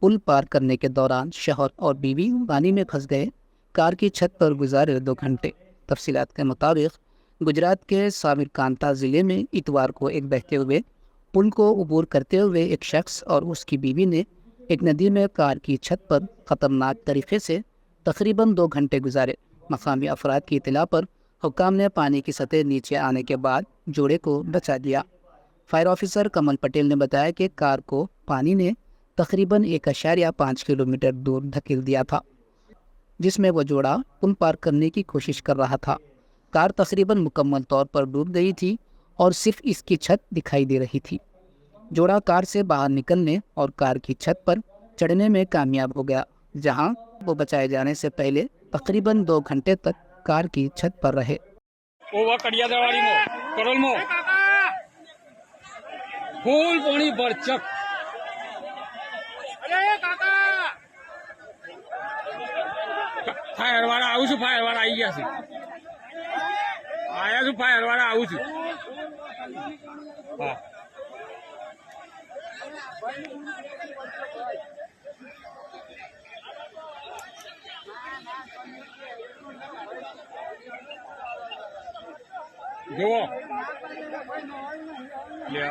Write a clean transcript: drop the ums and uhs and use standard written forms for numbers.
पुल पार करने के दौरान शौहर और बीवी पानी में फंस गए। कार की छत पर गुजारे 2 घंटे। तफसीलात के मुताबिक गुजरात के साबरकांठा ज़िले में इतवार को एक बहते हुए पुल को अबूर करते हुए एक शख्स और उसकी बीवी ने एक नदी में कार की छत पर ख़तरनाक तरीके से तकरीबन 2 घंटे गुजारे। मकामी अफराद की इतला पर हुक्काम ने पानी की सतह नीचे आने के बाद जोड़े को बचा लिया। फायर ऑफिसर कमल पटेल ने बताया कि कार को पानी ने तकरीबन 1.5 किलोमीटर दूर धकेल दिया था, जिसमें वो जोड़ा पुल पार करने की कोशिश कर रहा था। कार तकरीबन मुकम्मल तौर पर डूब गई थी और सिर्फ इसकी छत दिखाई दे रही थी। जोड़ा कार से बाहर निकलने और कार की छत पर चढ़ने में कामयाब हो गया, जहां वो बचाए जाने से पहले तकरीबन 2 घंटे तक कार की छत पर रहे। ओवा कड़ियादवाड़ी मो करोल मो फूल पोणी बरचक फायर वाला आવું છું फायर वाला आई गया છે આયા છું फायर वाला આવું છું હા જુઓ લે